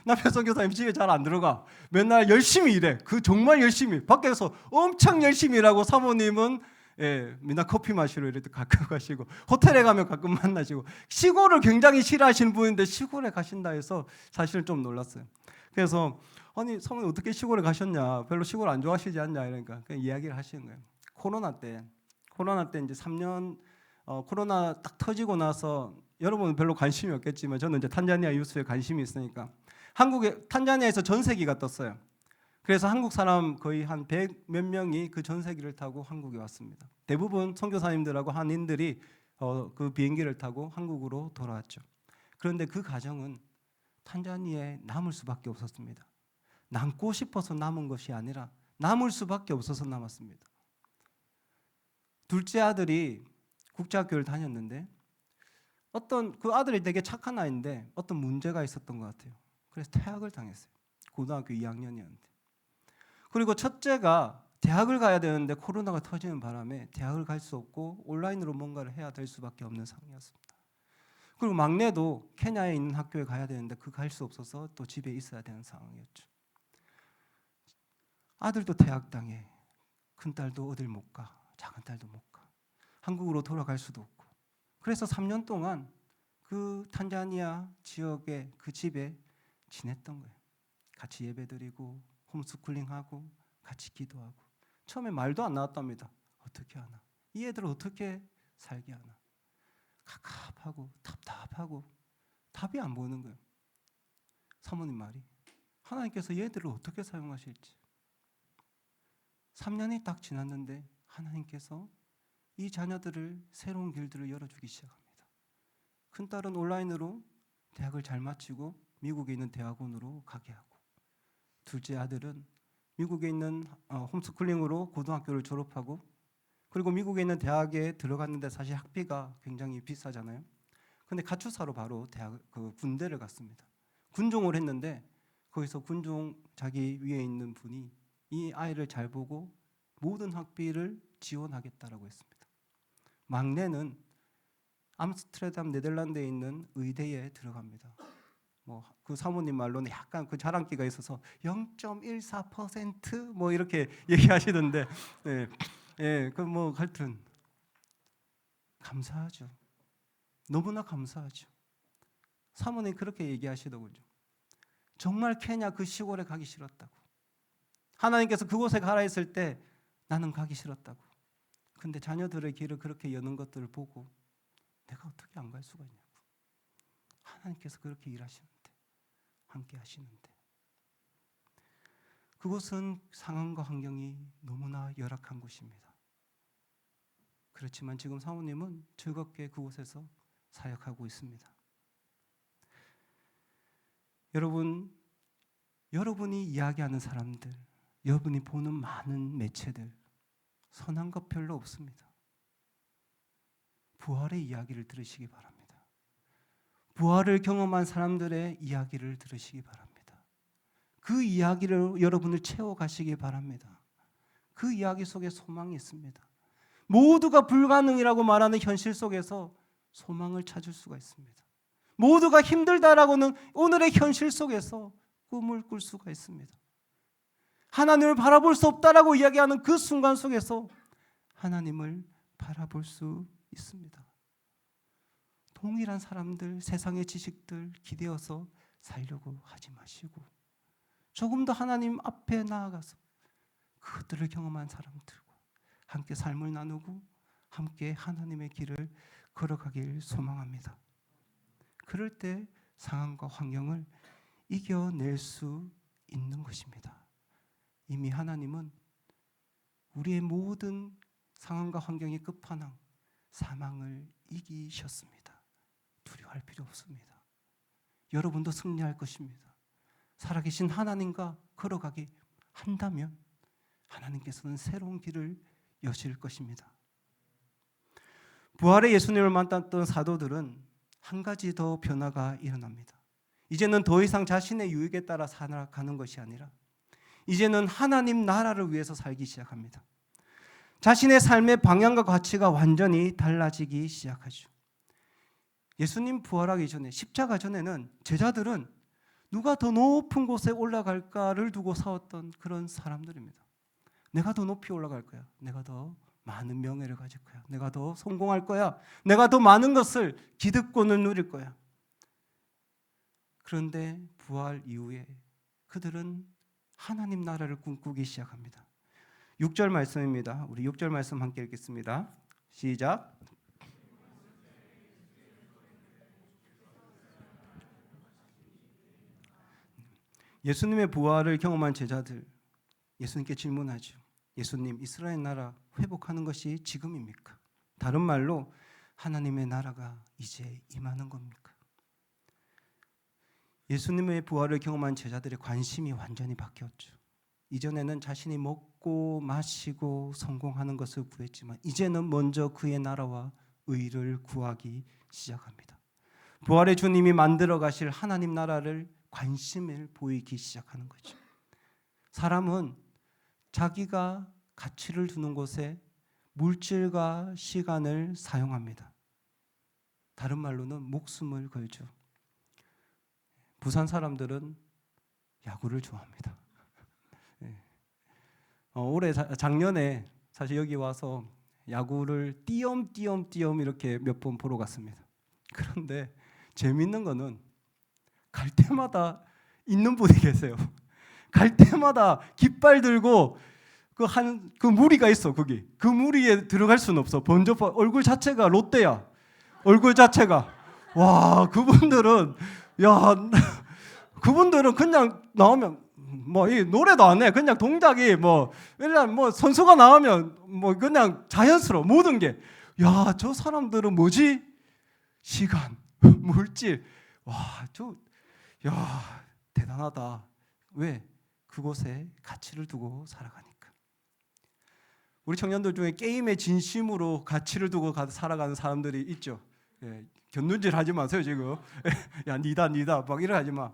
남편 선교사님 집에 잘 안 들어가. 맨날 열심히 일해. 정말 열심히. 밖에서 엄청 열심히 일하고 사모님은 맨날 커피 마시러 이렇게 가끔 가시고 호텔에 가면 가끔 만나시고 시골을 굉장히 싫어하시는 분인데 시골에 가신다 해서 사실은 좀 놀랐어요. 그래서 아니 사모님 어떻게 시골에 가셨냐? 별로 시골 안 좋아하시지 않냐? 이러니까 그냥 이야기를 하시는 거예요. 코로나 때 이제 3년 코로나 딱 터지고 나서 여러분은 별로 관심이 없겠지만 저는 이제 탄자니아 뉴스에 관심이 있으니까 탄자니아에서 전세기가 떴어요. 그래서 한국 사람 거의 한 100 몇 명이 그 전세기를 타고 한국에 왔습니다. 대부분 선교사님들하고 한인들이 그 비행기를 타고 한국으로 돌아왔죠. 그런데 그 가정은 탄자니아에 남을 수밖에 없었습니다. 남고 싶어서 남은 것이 아니라 남을 수밖에 없어서 남았습니다. 둘째 아들이 국제학교를 다녔는데 그 아들이 되게 착한 아이인데 어떤 문제가 있었던 것 같아요. 그래서 퇴학을 당했어요. 고등학교 2학년이었는데. 그리고 첫째가 대학을 가야 되는데 코로나가 터지는 바람에 대학을 갈 수 없고 온라인으로 뭔가를 해야 될 수밖에 없는 상황이었습니다. 그리고 막내도 케냐에 있는 학교에 가야 되는데 갈 수 없어서 또 집에 있어야 되는 상황이었죠. 아들도 퇴학당해. 큰딸도 어딜 못 가. 작은딸도 못 가. 한국으로 돌아갈 수도 없고. 그래서 3년 동안 그 탄자니아 지역의 그 집에 지냈던 거예요. 같이 예배드리고 홈스쿨링하고 같이 기도하고. 처음에 말도 안 나왔답니다. 어떻게 하나? 이 애들을 어떻게 살게 하나? 갑갑하고 답답하고 답이 안 보이는 거예요. 사모님 말이 하나님께서 얘들을 어떻게 사용하실지. 3년이 딱 지났는데 하나님께서 이 자녀들을 새로운 길들을 열어주기 시작합니다. 큰딸은 온라인으로 대학을 잘 마치고 미국에 있는 대학원으로 가게 하고, 둘째 아들은 미국에 있는 홈스쿨링으로 고등학교를 졸업하고, 그리고 미국에 있는 대학에 들어갔는데 사실 학비가 굉장히 비싸잖아요. 근데 가출사로 바로 군대를 갔습니다. 군종을 했는데 거기서 군종 자기 위에 있는 분이 이 아이를 잘 보고 모든 학비를 지원하겠다라고 했습니다. 막내는 암스테르담 네덜란드에 있는 의대에 들어갑니다. 뭐 그 사모님 말로는 약간 그 자랑기가 있어서 0.14% 뭐 이렇게 얘기하시던데, 예, 예, 그 뭐 하여튼 감사하죠. 너무나 감사하죠. 사모님 그렇게 얘기하시더군요. 정말 케냐 그 시골에 가기 싫었다고. 하나님께서 그곳에 가라 했을 때 나는 가기 싫었다고. 근데 자녀들의 길을 그렇게 여는 것들을 보고 내가 어떻게 안 갈 수가 있냐고. 하나님께서 그렇게 일하시는데, 함께 하시는데. 그곳은 상황과 환경이 너무나 열악한 곳입니다. 그렇지만 지금 사모님은 즐겁게 그곳에서 사역하고 있습니다. 여러분이 이야기하는 사람들, 여러분이 보는 많은 매체들, 선한 것 별로 없습니다. 부활의 이야기를 들으시기 바랍니다. 부활을 경험한 사람들의 이야기를 들으시기 바랍니다. 그 이야기를 여러분을 채워가시기 바랍니다. 그 이야기 속에 소망이 있습니다. 모두가 불가능이라고 말하는 현실 속에서 소망을 찾을 수가 있습니다. 모두가 힘들다라고는 오늘의 현실 속에서 꿈을 꿀 수가 있습니다. 하나님을 바라볼 수 없다라고 이야기하는 그 순간 속에서 하나님을 바라볼 수 있습니다. 동일한 사람들, 세상의 지식들 기대어서 살려고 하지 마시고 조금 더 하나님 앞에 나아가서 그것들을 경험한 사람들과 함께 삶을 나누고 함께 하나님의 길을 걸어가길 소망합니다. 그럴 때 상황과 환경을 이겨낼 수 있는 것입니다. 이미 하나님은 우리의 모든 상황과 환경의 끝판왕 사망을 이기셨습니다. 두려워할 필요 없습니다. 여러분도 승리할 것입니다. 살아계신 하나님과 걸어가기 한다면 하나님께서는 새로운 길을 여실 것입니다. 부활의 예수님을 만났던 사도들은 한 가지 더 변화가 일어납니다. 이제는 더 이상 자신의 유익에 따라 살아가는 것이 아니라 이제는 하나님 나라를 위해서 살기 시작합니다. 자신의 삶의 방향과 가치가 완전히 달라지기 시작하죠. 예수님 부활하기 전에, 십자가 전에는 제자들은 누가 더 높은 곳에 올라갈까를 두고 싸웠던 그런 사람들입니다. 내가 더 높이 올라갈 거야. 내가 더 많은 명예를 가질 거야. 내가 더 성공할 거야. 내가 더 많은 것을 기득권을 누릴 거야. 그런데 부활 이후에 그들은 하나님 나라를 꿈꾸기 시작합니다. 6절 말씀입니다. 우리 6절 말씀 함께 읽겠습니다. 시작. 예수님의 부활을 경험한 제자들, 예수님께 질문하죠. 예수님, 이스라엘 나라 회복하는 것이 지금입니까? 다른 말로 하나님의 나라가 이제 임하는 겁니까? 예수님의 부활을 경험한 제자들의 관심이 완전히 바뀌었죠. 이전에는 자신이 먹고 마시고 성공하는 것을 구했지만 이제는 먼저 그의 나라와 의를 구하기 시작합니다. 부활의 주님이 만들어 가실 하나님 나라를 관심을 보이기 시작하는 거죠. 사람은 자기가 가치를 두는 곳에 물질과 시간을 사용합니다. 다른 말로는 목숨을 걸죠. 부산 사람들은 야구를 좋아합니다. 올해 작년에 사실 여기 와서 야구를 띄엄띄엄 이렇게 몇 번 보러 갔습니다. 그런데 재밌는 거는 갈 때마다 있는 분이 계세요. 갈 때마다 깃발 들고 그 무리가 있어. 거기 그 무리에 들어갈 수는 없어. 번쩍 얼굴 자체가 롯데야. 얼굴 자체가 와 그분들은 그냥 나오면 뭐 이 노래도 안 해. 그냥 동작이 일단 선수가 나오면 그냥 자연스러워 모든 게. 야, 저 사람들은 뭐지? 시간, 물질. 대단하다. 왜? 그곳에 가치를 두고 살아가니까. 우리 청년들 중에 게임에 진심으로 가치를 두고 살아가는 사람들이 있죠. 예, 견눈질 하지 마세요 지금. 야, 니다 막 이래 하지 마.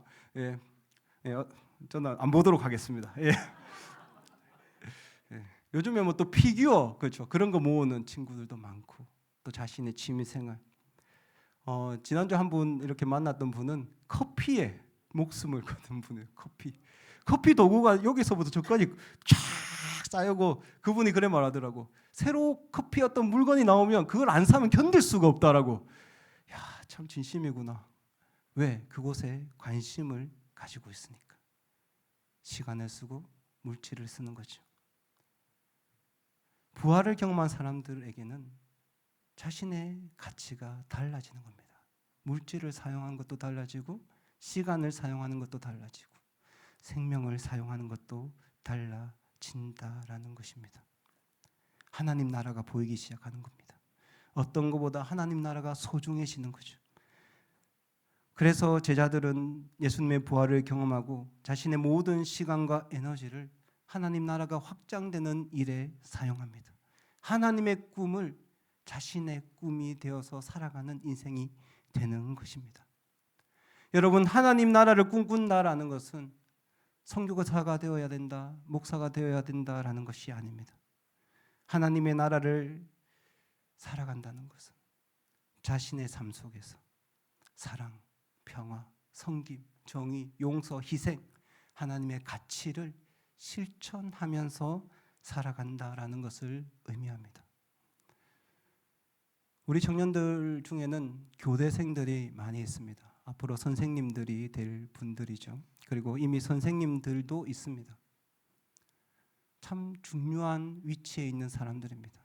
저는 안 보도록 하겠습니다. 요즘에 또 피규어 그렇죠. 그런 거 모으는 친구들도 많고 또 자신의 취미생활. 지난주 한 분 이렇게 만났던 분은 커피에 목숨을 거는 분이에요. 커피 도구가 여기서부터 저까지 쫙 쌓여고, 그분이 그래 말하더라고. 새로 커피 어떤 물건이 나오면 그걸 안 사면 견딜 수가 없다라고. 야, 참 진심이구나. 왜? 그곳에 관심을 가지고 있으니까. 시간을 쓰고 물질을 쓰는 거죠. 부활을 경험한 사람들에게는 자신의 가치가 달라지는 겁니다. 물질을 사용하는 것도 달라지고, 시간을 사용하는 것도 달라지고, 생명을 사용하는 것도 달라진다라는 것입니다. 하나님 나라가 보이기 시작하는 겁니다. 어떤 것보다 하나님 나라가 소중해지는 거죠. 그래서 제자들은 예수님의 부활을 경험하고 자신의 모든 시간과 에너지를 하나님 나라가 확장되는 일에 사용합니다. 하나님의 꿈을 자신의 꿈이 되어서 살아가는 인생이 되는 것입니다. 여러분, 하나님 나라를 꿈꾼다라는 것은 선교사가 되어야 된다, 목사가 되어야 된다라는 것이 아닙니다. 하나님의 나라를 살아간다는 것은 자신의 삶 속에서 사랑, 평화, 섬김, 정의, 용서, 희생, 하나님의 가치를 실천하면서 살아간다라는 것을 의미합니다. 우리 청년들 중에는 교대생들이 많이 있습니다. 앞으로 선생님들이 될 분들이죠. 그리고 이미 선생님들도 있습니다. 참 중요한 위치에 있는 사람들입니다.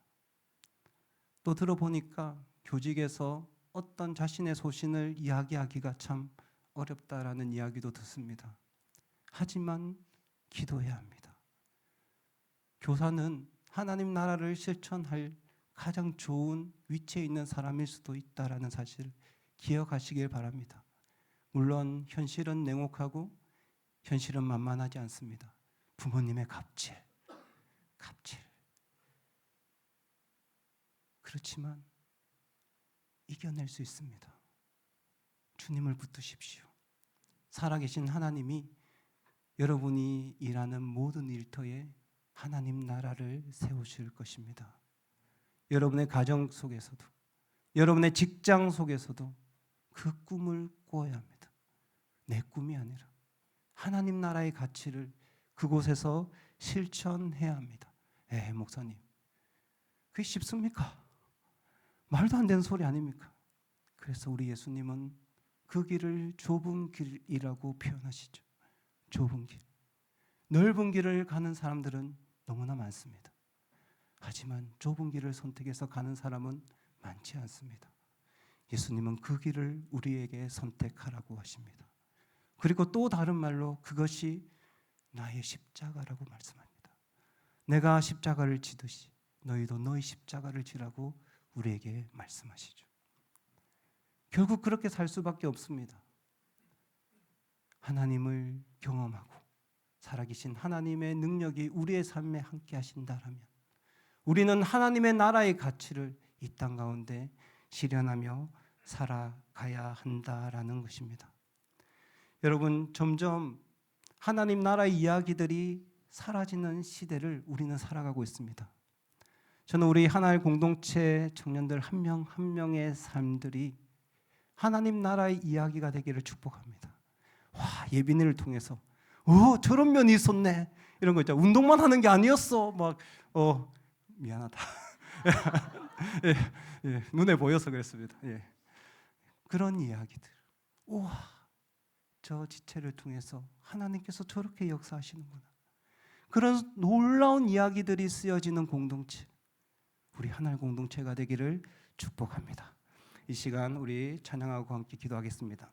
또 들어보니까 교직에서 어떤 자신의 소신을 이야기하기가 참 어렵다라는 이야기도 듣습니다. 하지만 기도해야 합니다. 교사는 하나님 나라를 실천할 가장 좋은 위치에 있는 사람일 수도 있다라는 사실을 기억하시길 바랍니다. 물론 현실은 냉혹하고 현실은 만만하지 않습니다. 부모님의 갑질. 그렇지만 이겨낼 수 있습니다. 주님을 붙드십시오. 살아계신 하나님이 여러분이 일하는 모든 일터에 하나님 나라를 세우실 것입니다. 여러분의 가정 속에서도, 여러분의 직장 속에서도 그 꿈을 꾸어야 합니다. 내 꿈이 아니라 하나님 나라의 가치를 그곳에서 실천해야 합니다. 목사님, 그게 쉽습니까? 말도 안 되는 소리 아닙니까? 그래서 우리 예수님은 그 길을 좁은 길이라고 표현하시죠. 좁은 길. 넓은 길을 가는 사람들은 너무나 많습니다. 하지만 좁은 길을 선택해서 가는 사람은 많지 않습니다. 예수님은 그 길을 우리에게 선택하라고 하십니다. 그리고 또 다른 말로 그것이 나의 십자가라고 말씀합니다. 내가 십자가를 지듯이 너희도 너희 십자가를 지라고 우리에게 말씀하시죠. 결국 그렇게 살 수밖에 없습니다. 하나님을 경험하고 살아계신 하나님의 능력이 우리의 삶에 함께 하신다라면 우리는 하나님의 나라의 가치를 이 땅 가운데 실현하며 살아가야 한다라는 것입니다. 여러분, 점점 하나님 나라의 이야기들이 사라지는 시대를 우리는 살아가고 있습니다. 저는 우리 하나의 공동체 청년들 한 명 한 명의 삶들이 하나님 나라의 이야기가 되기를 축복합니다. 와, 예빈이를 통해서 저런 면이 있었네, 이런 거 있죠. 운동만 하는 게 아니었어, 막 미안하다. 예, 눈에 보여서 그랬습니다. 예. 그런 이야기들, 우와, 저 지체를 통해서 하나님께서 저렇게 역사하시는구나. 그런 놀라운 이야기들이 쓰여지는 공동체, 우리 하나의 공동체가 되기를 축복합니다. 이 시간 우리 찬양하고 함께 기도하겠습니다.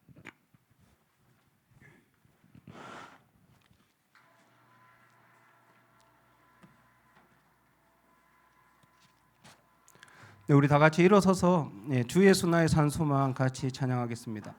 네, 우리 다 같이 일어서서 주 예수 나의 산소만 같이 찬양하겠습니다.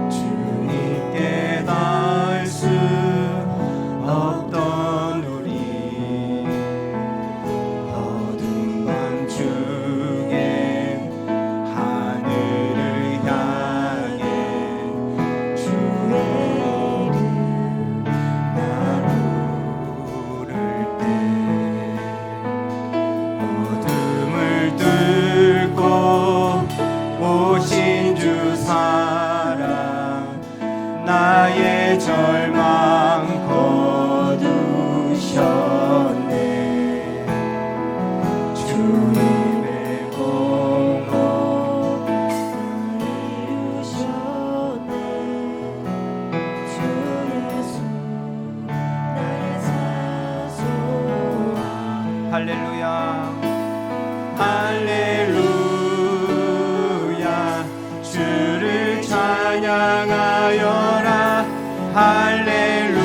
주님께 다 주님의 공로 이루셨네. 주 예수 나의 사소한 할렐루야 할렐루야 주를 찬양하여라 할렐루야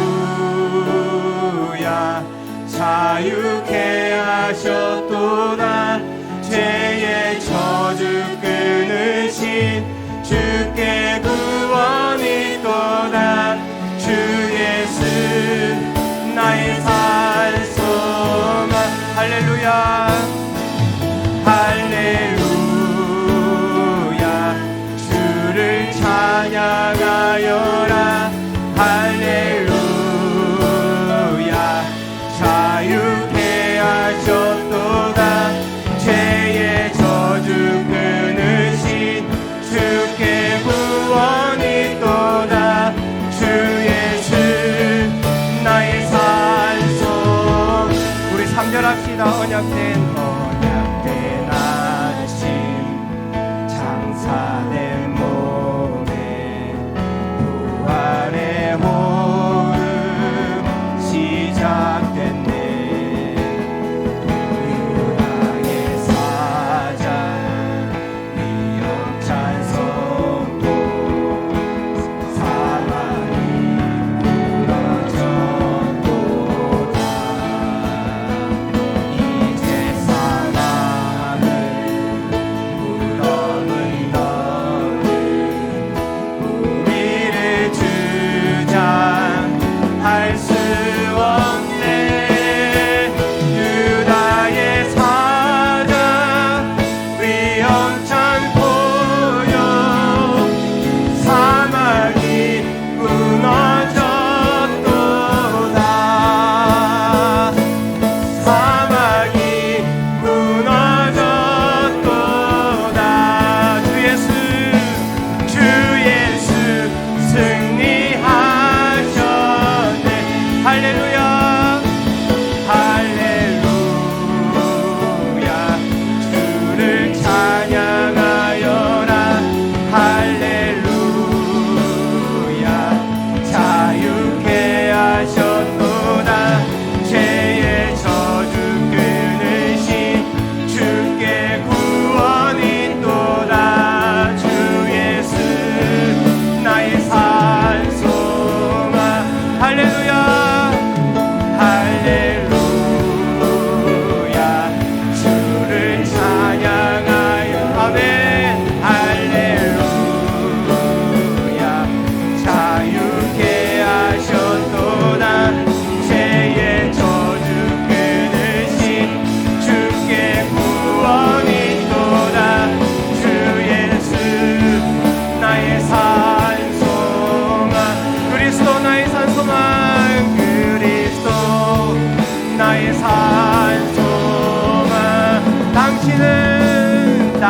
자유케 하셨도다 죄의 저주 끊으신 주께 구원이 있도다 주 예수 나의 살소망 할렐루야 할렐루야 주를 찬양하여라 할렐루야 자유케 하셨도다 죄의 저주 끊으신 주께 구원이 있도다 주 예수 나의 산소 우리 3절 합시다 언약된 아침 장사된 몸에 부활의 호흡 시작됐네 유다의 사자 위엄찬 성도 사망이 무너졌도다 이제 사망을 물어는 너는 우리를 주장할 수 없네 유다의 사자 위엄찬 포효 사막이 무너졌도다 사막이 무너졌도다 주 예수 승리하셨네 할렐루야 할렐루야 주를 찬양하여라 할렐루야 자유케 하셨도다 죄의 저주 끊으신 주께 구원이 있도다 주 예수 나의 산소망 할렐루야 할렐루야 주를 찬양하여 아멘 할렐루야 자유케 하셨도다 죄의 저주 끊으신 주께 구원이 있도다 주 예수 나의 산소망 그리스도 나의 산소망 그리스도 나의 산소망 당신은